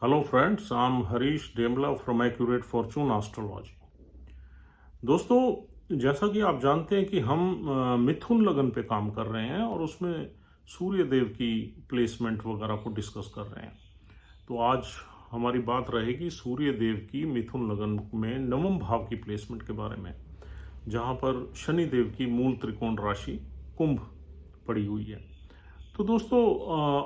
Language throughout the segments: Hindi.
Hello friends, I'm Harish Demla from Accurate Fortune Astrology. दोस्तों, जैसा कि आप जानते हैं कि हम मिथुन लगन पे काम कर रहे हैं और उसमें सूर्य देव की प्लेसमेंट वगैरह को डिस्कस कर रहे हैं। तो आज हमारी बात रहेगी सूर्य देव की मिथुन लगन में नवम भाव की प्लेसमेंट के बारे में, जहां पर शनि देव की मूल त्रिकोण राशि कुंभ पड़ी हुई है। तो दोस्तों,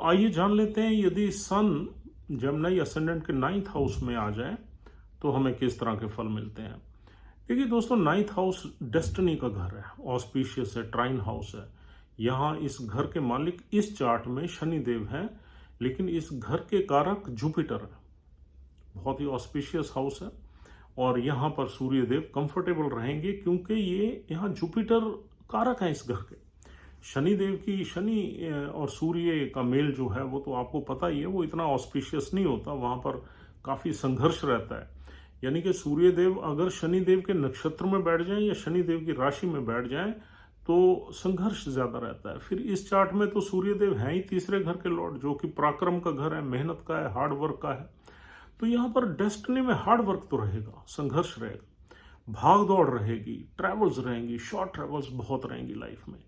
आइए जान लेते हैं यदि सन जमनाई असेंडेंट के 9th हाउस में आ जाए तो हमें किस तरह के फल मिलते हैं। देखिए दोस्तों, 9th हाउस डेस्टिनी का घर है, ऑस्पिशियस है, ट्राइन हाउस है। यहाँ इस घर के मालिक इस चार्ट में शनि देव हैं, लेकिन इस घर के कारक जुपिटर है। बहुत ही ऑस्पिशियस हाउस है और यहाँ पर सूर्य देव कंफर्टेबल रहेंगे क्योंकि ये यहाँ जुपिटर कारक है इस घर के। शनि देव की शनि और सूर्य का मेल जो है वो तो आपको पता ही है, वो इतना ऑस्पिशियस नहीं होता, वहां पर काफी संघर्ष रहता है। यानी कि सूर्य देव अगर शनि देव के नक्षत्र में बैठ जाएं या शनि देव की राशि में बैठ जाएं तो संघर्ष ज्यादा रहता है। फिर इस चार्ट में तो सूर्य देव हैं ही तीसरे घर के लॉर्ड, जो कि पराक्रम का घर है, मेहनत का है, हार्ड वर्क का है। तो यहाँ पर डेस्टिनी में हार्ड वर्क तो रहेगा, संघर्ष रहेगा, भाग दौड़ रहेगी, ट्रैवल्स रहेंगी, शॉर्ट ट्रैवल्स बहुत रहेंगी लाइफ में।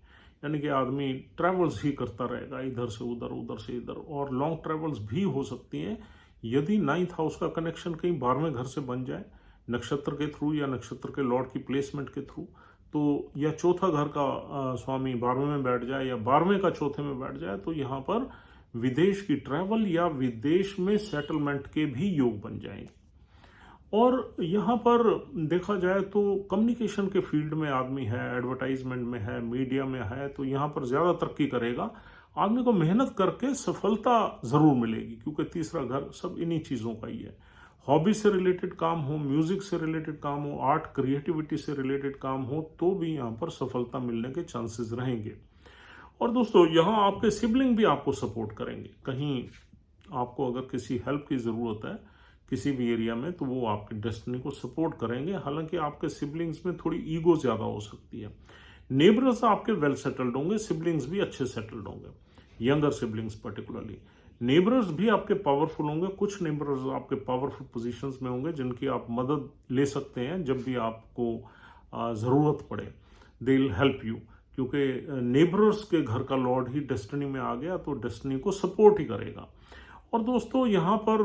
यानी कि आदमी ट्रैवल्स ही करता रहेगा, इधर से उधर, उधर से इधर, और लॉन्ग ट्रैवल्स भी हो सकती हैं यदि 9th हाउस का कनेक्शन कहीं 12वें घर से बन जाए, नक्षत्र के थ्रू या नक्षत्र के लॉर्ड की प्लेसमेंट के थ्रू। तो या चौथा घर का स्वामी 12वें में बैठ जाए या 12वें का चौथे में बैठ जाए तो यहाँ पर विदेश की ट्रैवल या विदेश में सेटलमेंट के भी योग बन जाएंगे। और यहाँ पर देखा जाए तो कम्युनिकेशन के फील्ड में आदमी है, एडवर्टाइजमेंट में है, मीडिया में है, तो यहाँ पर ज़्यादा तरक्की करेगा। आदमी को मेहनत करके सफलता ज़रूर मिलेगी क्योंकि तीसरा घर सब इन्हीं चीज़ों का ही है। हॉबी से रिलेटेड काम हो, म्यूजिक से रिलेटेड काम हो, आर्ट क्रिएटिविटी से रिलेटेड काम हो, तो भी यहाँ पर सफलता मिलने के चांसेस रहेंगे। और दोस्तों, यहाँ आपके सिबलिंग भी आपको सपोर्ट करेंगे। कहीं आपको अगर किसी हेल्प की ज़रूरत है किसी भी एरिया में तो वो आपके डेस्टिनी को सपोर्ट करेंगे। हालांकि आपके सिबलिंग्स में थोड़ी ईगो ज़्यादा हो सकती है। नेबर्स आपके वेल सेटल्ड होंगे, सिबलिंग्स भी अच्छे सेटल्ड होंगे, यंगर सिबलिंग्स पर्टिकुलरली। नेबर्स भी आपके पावरफुल होंगे, कुछ नेबर्स आपके पावरफुल पोजीशंस में होंगे जिनकी आप मदद ले सकते हैं जब भी आपको ज़रूरत पड़े। दे विल हेल्प यू, क्योंकि नेबर्स के घर का लॉर्ड ही डेस्टिनी में आ गया तो डेस्टिनी को सपोर्ट ही करेगा। और दोस्तों, यहाँ पर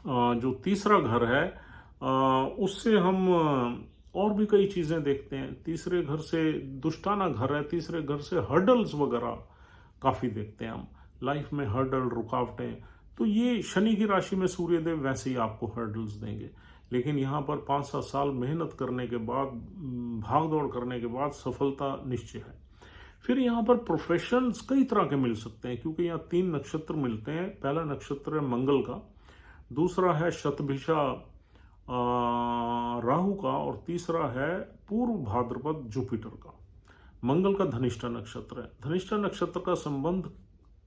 जो तीसरा घर है उससे हम और भी कई चीज़ें देखते हैं। तीसरे घर से दुष्टाना घर है, तीसरे घर से हर्डल्स वगैरह काफ़ी देखते हैं हम लाइफ में, हर्डल, रुकावटें। तो ये शनि की राशि में सूर्यदेव वैसे ही आपको हर्डल्स देंगे, लेकिन यहाँ पर 5-7 साल मेहनत करने के बाद, भाग दौड़ करने के बाद सफलता निश्चय है। फिर यहाँ पर प्रोफेशंस कई तरह के मिल सकते हैं क्योंकि यहाँ 3 नक्षत्र मिलते हैं। पहला नक्षत्र है मंगल का, दूसरा है शतभिषा राहु का, और तीसरा है पूर्व भाद्रपद जुपिटर का। मंगल का धनिष्ठा नक्षत्र है। धनिष्ठा नक्षत्र का संबंध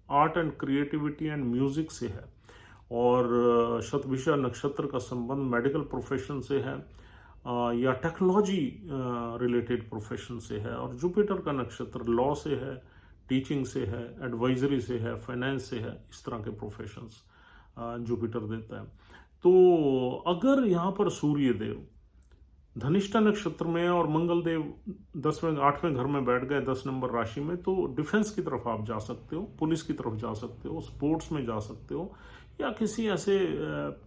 art and creativity and music से है, और शतभिषा नक्षत्र का संबंध मेडिकल प्रोफेशन से है या टेक्नोलॉजी रिलेटेड प्रोफेशन से है, और जुपिटर का नक्षत्र लॉ से है, टीचिंग से है, एडवाइजरी से है, फाइनेंस से है। इस तरह के प्रोफेशंस जुपिटर देता है। तो अगर यहाँ पर सूर्य देव धनिष्ठा नक्षत्र में और मंगल देव 8वें घर में बैठ गए 10 नंबर राशि में, तो डिफेंस की तरफ आप जा सकते हो, पुलिस की तरफ जा सकते हो, स्पोर्ट्स में जा सकते हो, या किसी ऐसे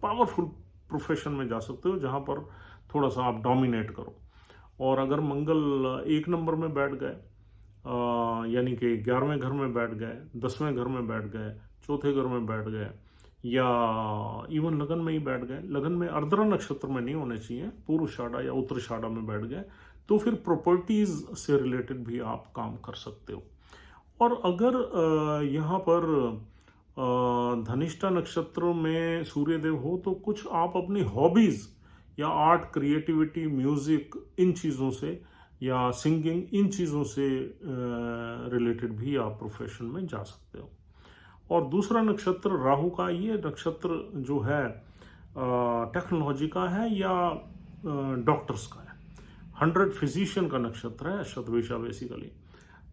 पावरफुल प्रोफेशन में जा सकते हो जहाँ पर थोड़ा सा आप डोमिनेट करो। और अगर मंगल 1 नंबर में बैठ गए, यानी कि 11वें घर में बैठ गए, 10वें घर में बैठ गए, चौथे घर में बैठ गए, या इवन लगन में ही बैठ गए, लगन में अर्द्रा नक्षत्र में नहीं होने चाहिए, पूर्वाषाढ़ा या उत्तराषाढ़ा में बैठ गए, तो फिर प्रॉपर्टीज से रिलेटेड भी आप काम कर सकते हो। और अगर यहाँ पर धनिष्ठा नक्षत्र में सूर्यदेव हो तो कुछ आप अपनी हॉबीज या आर्ट, क्रिएटिविटी, म्यूजिक, इन चीज़ों से, या सिंगिंग, इन चीज़ों से रिलेटेड भी आप प्रोफेशन में जा सकते हो। और दूसरा नक्षत्र राहु का, ये नक्षत्र जो है टेक्नोलॉजी का है या डॉक्टर्स का है। 100 फिजिशियन का नक्षत्र है शतभिषा बेसिकली।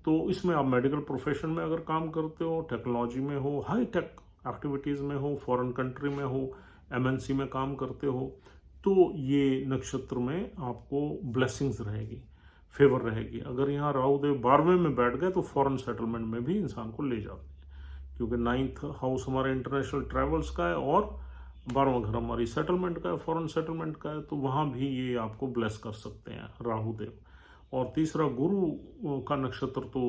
तो इसमें आप मेडिकल प्रोफेशन में अगर काम करते हो, टेक्नोलॉजी में हो, हाई टेक एक्टिविटीज़ में हो, फॉरेन कंट्री में हो, एमएनसी में काम करते हो, तो ये नक्षत्र में आपको ब्लेसिंग्स रहेगी, फेवर रहेगी। अगर यहाँ राहुदेव 12वें में बैठ गए तो फॉरेन सेटलमेंट में भी इंसान को ले जाते हैं, क्योंकि 9th हाउस हमारे इंटरनेशनल ट्रैवल्स का है और 12वां घर हमारी सेटलमेंट का है, फॉरेन सेटलमेंट का है, तो वहाँ भी ये आपको ब्लेस कर सकते हैं राहुदेव। और तीसरा गुरु का नक्षत्र तो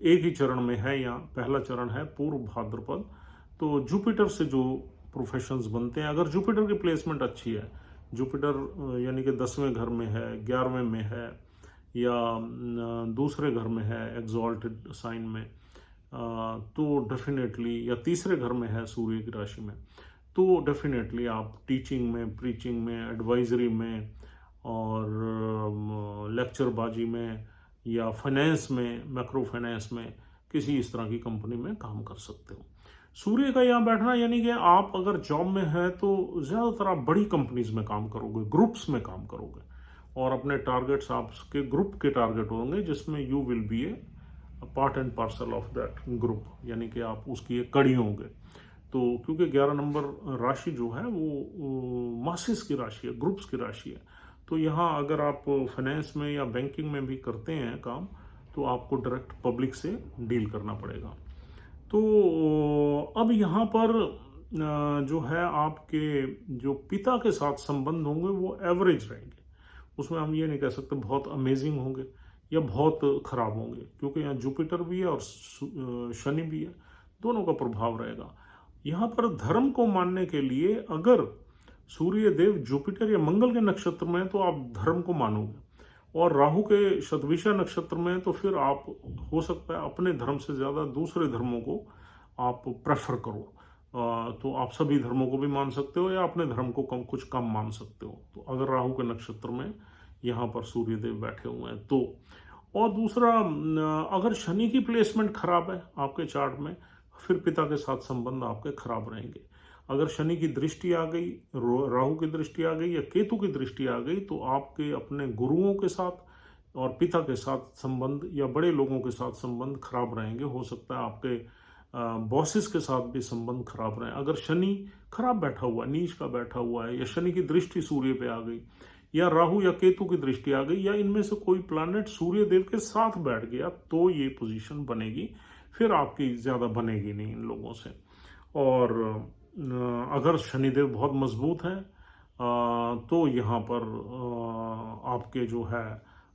एक ही चरण में है, यहाँ पहला चरण है पूर्व भाद्रपद। तो जुपिटर से जो प्रोफेशंस बनते हैं, अगर जुपिटर की प्लेसमेंट अच्छी है, जुपिटर यानी कि 10वें घर में है, 11वें में है, या दूसरे घर में है एग्जॉल्टेड साइन में, तो डेफिनेटली, या तीसरे घर में है सूर्य की राशि में, तो डेफिनेटली आप टीचिंग में, प्रीचिंग में, एडवाइजरी में और लेक्चरबाजी में या फाइनेंस में, मैक्रो फाइनेंस में, किसी इस तरह की कंपनी में काम कर सकते हो। सूर्य का यहाँ बैठना यानी कि आप अगर जॉब में है तो ज़्यादातर आप बड़ी कंपनीज में काम करोगे, ग्रुप्स में काम करोगे, और अपने टारगेट्स आपके ग्रुप के टारगेट होंगे, जिसमें you will be A part and parcel of that group, यानी कि आप उसकी एक कड़ी होंगे। तो क्योंकि 11 नंबर राशि जो है वो मासेस की राशि है, ग्रुप्स की राशि है, तो यहाँ अगर आप फाइनेंस में या बैंकिंग में भी करते हैं काम, तो आपको डायरेक्ट पब्लिक से डील करना पड़ेगा। तो अब यहाँ पर जो है आपके जो पिता के साथ संबंध होंगे वो एवरेज रहेंगे, उसमें हम ये नहीं कह सकते बहुत अमेजिंग होंगे या बहुत खराब होंगे, क्योंकि यहाँ जुपिटर भी है और शनि भी है, दोनों का प्रभाव रहेगा। यहाँ पर धर्म को मानने के लिए अगर सूर्य देव जुपिटर या मंगल के नक्षत्र में है तो आप धर्म को मानोगे, और राहु के शतभिषा नक्षत्र में तो फिर आप हो सकता है अपने धर्म से ज़्यादा दूसरे धर्मों को आप प्रेफर करो। तो आप सभी धर्मों को भी मान सकते हो या अपने धर्म को कुछ कम मान सकते हो, तो अगर राहु के नक्षत्र में यहाँ पर सूर्यदेव बैठे हुए हैं तो। और दूसरा, अगर शनि की प्लेसमेंट खराब है आपके चार्ट में, फिर पिता के साथ संबंध आपके खराब रहेंगे। अगर शनि की दृष्टि आ गई, राहु की दृष्टि आ गई या केतु की दृष्टि आ गई, तो आपके अपने गुरुओं के साथ और पिता के साथ संबंध या बड़े लोगों के साथ संबंध खराब रहेंगे। हो सकता है आपके बॉसेस के साथ भी संबंध खराब रहे। अगर शनि खराब बैठा हुआ है, नीच का बैठा हुआ है, या शनि की दृष्टि सूर्य पे आ गई, या राहु या केतु की दृष्टि आ गई, या इनमें से कोई प्लैनेट सूर्य देव के साथ बैठ गया, तो ये पोजीशन बनेगी, फिर आपकी ज़्यादा बनेगी नहीं इन लोगों से। और अगर शनिदेव बहुत मजबूत है तो यहाँ पर आपके जो है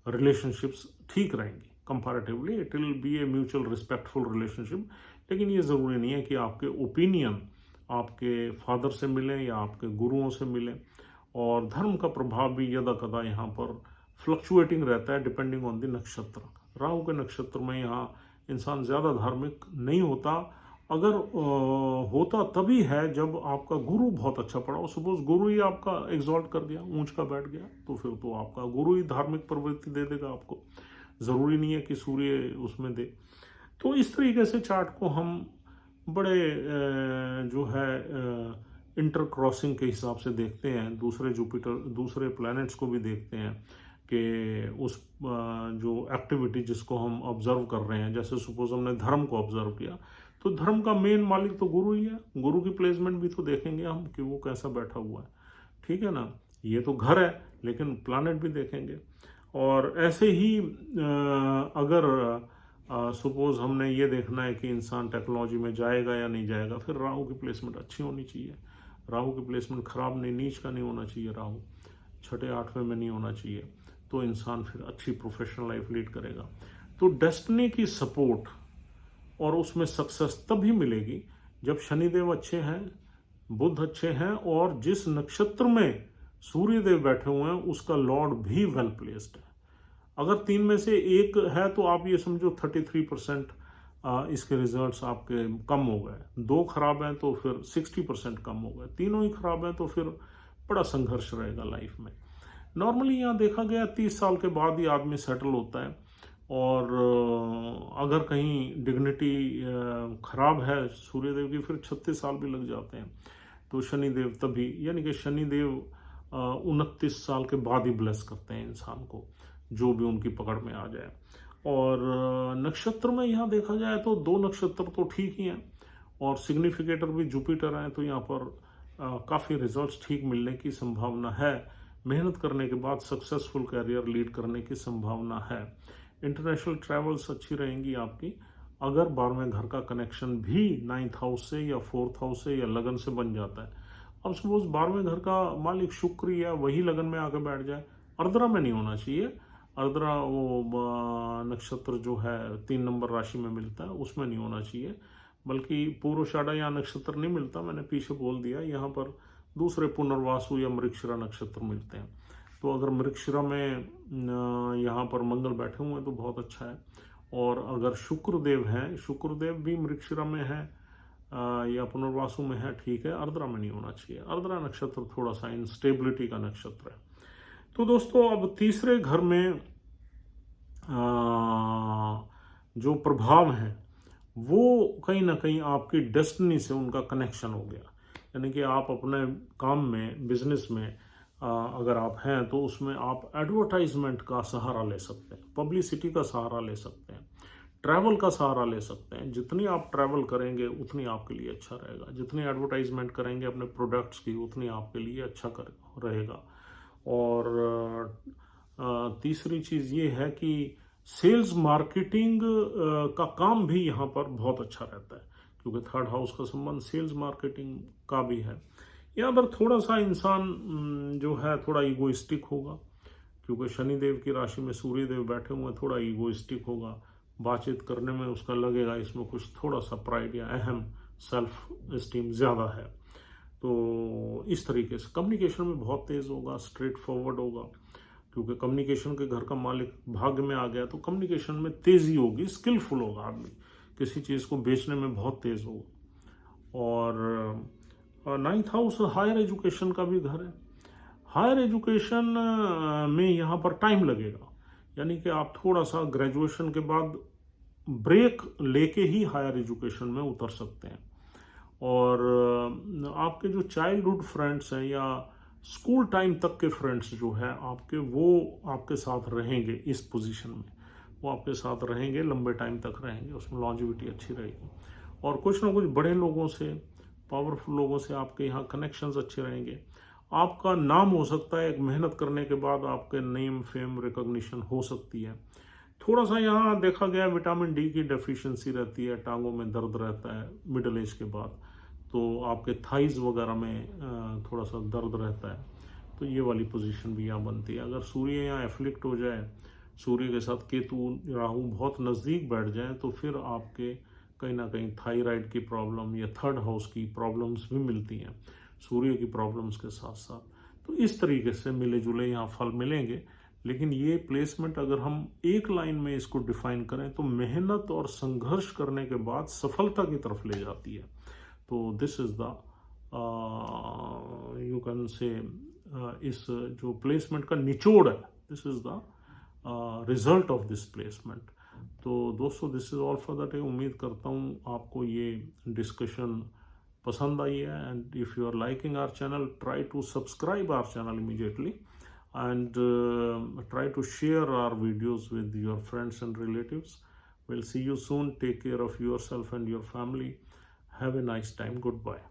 रिलेशनशिप्स ठीक रहेंगी comparatively, it will be a mutual respectful relationship. लेकिन ये ज़रूरी नहीं है कि आपके ओपिनियन आपके फादर से मिले या आपके गुरुओं से मिले। और धर्म का प्रभाव भी यदा कदा यहाँ पर फ्लक्चुएटिंग रहता है डिपेंडिंग ऑन द नक्षत्र। राहु के नक्षत्र में यहाँ इंसान ज़्यादा धार्मिक नहीं होता, अगर होता तभी है जब आपका गुरु बहुत अच्छा पड़ा हो। सपोज गुरु ही आपका एग्जॉल्ट कर गया, ऊंच का बैठ गया, तो फिर तो आपका गुरु ही धार्मिक प्रवृत्ति दे देगा आपको, ज़रूरी नहीं है कि सूर्य उसमें दे। तो इस तरीके से चार्ट को हम बड़े जो है इंटर क्रॉसिंग के हिसाब से देखते हैं, दूसरे जुपिटर दूसरे प्लैनेट्स को भी देखते हैं कि उस जो एक्टिविटी जिसको हम ऑब्जर्व कर रहे हैं, जैसे सपोज हमने धर्म को ऑब्जर्व किया, तो धर्म का मेन मालिक तो गुरु ही है। गुरु की प्लेसमेंट भी तो देखेंगे हम कि वो कैसा बैठा हुआ है, ठीक है ना। ये तो घर है लेकिन प्लैनेट भी देखेंगे। और ऐसे ही अगर सपोज हमने ये देखना है कि इंसान टेक्नोलॉजी में जाएगा या नहीं जाएगा, फिर राहु की प्लेसमेंट अच्छी होनी चाहिए। राहु की प्लेसमेंट खराब नहीं, नीच का नहीं होना चाहिए, राहु 6, 8वें में नहीं होना चाहिए, तो इंसान फिर अच्छी प्रोफेशनल लाइफ लीड करेगा। तो डेस्टिनी की सपोर्ट और उसमें सक्सेस तभी मिलेगी जब शनिदेव अच्छे हैं, बुध अच्छे हैं, और जिस नक्षत्र में सूर्यदेव बैठे हुए हैं उसका लॉर्ड भी वेल प्लेस्ड है। अगर 3 में से एक है तो आप ये समझो 33% इसके रिजल्ट्स आपके कम हो गए। 2 खराब हैं तो फिर 60% कम हो गए। तीनों ही खराब हैं तो फिर बड़ा संघर्ष रहेगा लाइफ में। नॉर्मली यहाँ देखा गया 30 साल के बाद ही आदमी सेटल होता है, और अगर कहीं डिग्निटी खराब है सूर्यदेव की, फिर 36 साल भी लग जाते हैं। तो शनिदेव तभी, यानी कि शनिदेव 29 साल के बाद ही ब्लेस करते हैं इंसान को, जो भी उनकी पकड़ में आ जाए। और नक्षत्र में यहाँ देखा जाए तो 2 नक्षत्र तो ठीक ही हैं, और सिग्निफिकेटर भी जुपिटर है, तो यहाँ पर काफ़ी रिजल्ट्स ठीक मिलने की संभावना है। मेहनत करने के बाद सक्सेसफुल कैरियर लीड करने की संभावना है। इंटरनेशनल ट्रैवल्स अच्छी रहेंगी आपकी। अगर 12वें घर का कनेक्शन भी 9th हाउस से या 4th हाउस से या लगन से बन जाता है, अब सपोज 12वें घर का मालिक शुक्र या वही लगन में आकर बैठ जाए, अर्द्रा में नहीं होना चाहिए। अर्द्रा वो नक्षत्र जो है 3 नंबर राशि में मिलता है, उसमें नहीं होना चाहिए, बल्कि पूर्वाषाढ़ा या नक्षत्र नहीं मिलता, मैंने पीछे बोल दिया। यहाँ पर दूसरे पुनर्वासु या मृगशिरा नक्षत्र मिलते हैं। तो अगर मृगशिरा में यहाँ पर मंगल बैठे हुए हैं तो बहुत अच्छा है। और अगर शुक्रदेव हैं, शुक्रदेव भी मृगशिरा में है या पुनर्वासु में है, ठीक है, अर्द्रा में नहीं होना चाहिए। अर्द्रा नक्षत्र थोड़ा सा इंस्टेबिलिटी का नक्षत्र है। तो दोस्तों अब तीसरे घर में जो प्रभाव है वो कहीं ना कहीं आपकी डेस्टिनी से उनका कनेक्शन हो गया। यानी कि आप अपने काम में, बिजनेस में अगर आप हैं तो उसमें आप एडवर्टाइजमेंट का सहारा ले सकते हैं, पब्लिसिटी का सहारा ले सकते हैं, ट्रैवल का सहारा ले सकते हैं। जितनी आप ट्रैवल करेंगे उतनी आपके लिए अच्छा रहेगा। जितनी एडवर्टाइजमेंट करेंगे अपने प्रोडक्ट्स की उतनी आपके लिए अच्छा रहेगा। और तीसरी चीज़ ये है कि सेल्स मार्केटिंग का काम भी यहाँ पर बहुत अच्छा रहता है, क्योंकि 3rd हाउस का संबंध सेल्स मार्केटिंग का भी है। यहाँ पर थोड़ा सा इंसान जो है थोड़ा ईगोइस्टिक होगा, क्योंकि शनिदेव की राशि में सूर्यदेव बैठे हुए, थोड़ा ईगोइस्टिक होगा। बातचीत करने में उसका लगेगा इसमें कुछ थोड़ा सा प्राइड या अहम सेल्फ एस्टीम ज़्यादा है। तो इस तरीके से कम्युनिकेशन में बहुत तेज़ होगा, स्ट्रेट फॉरवर्ड होगा, क्योंकि कम्युनिकेशन के घर का मालिक भाग्य में आ गया तो कम्युनिकेशन में तेज़ी होगी, स्किलफुल होगा आदमी, किसी चीज़ को बेचने में बहुत तेज़ होगा। और 9th हाउस हायर एजुकेशन का भी घर है। हायर एजुकेशन में यहाँ पर टाइम लगेगा, यानी कि आप थोड़ा सा ग्रेजुएशन के बाद ब्रेक लेके ही हायर एजुकेशन में उतर सकते हैं। और आपके जो चाइल्डहुड फ्रेंड्स हैं या स्कूल टाइम तक के फ्रेंड्स जो है आपके, वो आपके साथ रहेंगे इस पोजीशन में, वो आपके साथ रहेंगे, लंबे टाइम तक रहेंगे, उसमें लॉन्जिविटी अच्छी रहेगी। और कुछ ना कुछ बड़े लोगों से, पावरफुल लोगों से आपके यहाँ कनेक्शंस अच्छे रहेंगे। आपका नाम हो सकता है, एक मेहनत करने के बाद आपके नेम, फेम, रिकॉग्निशन हो सकती है। थोड़ा सा यहाँ देखा गया विटामिन डी की डेफिशिएंसी रहती है, टांगों में दर्द रहता है मिडिल एज के बाद, तो आपके थाइज वगैरह में थोड़ा सा दर्द रहता है, तो ये वाली पोजीशन भी यहाँ बनती है। अगर सूर्य यहाँ एफ्लिक्ट हो जाए, सूर्य के साथ केतु, राहु बहुत नज़दीक बैठ जाए, तो फिर आपके कहीं ना कहीं थायराइड की प्रॉब्लम या 3rd हाउस की प्रॉब्लम्स भी मिलती हैं सूर्य की प्रॉब्लम्स के साथ साथ। तो इस तरीके से मिले जुले यहाँ फल मिलेंगे। लेकिन ये प्लेसमेंट अगर हम एक लाइन में इसको डिफाइन करें तो मेहनत और संघर्ष करने के बाद सफलता की तरफ ले जाती है। तो this is the you can say इस जो प्लेसमेंट का निचोड़ है, this is the result of this placement. तो दोस्तों this is all for the day. उम्मीद करता हूँ आपको ये डिस्कशन पसंद आई है। And if you are liking our channel, try to subscribe our channel immediately and try to share our videos with your friends and relatives. We'll see you soon. Take care of yourself and your family. Have a nice time. Goodbye.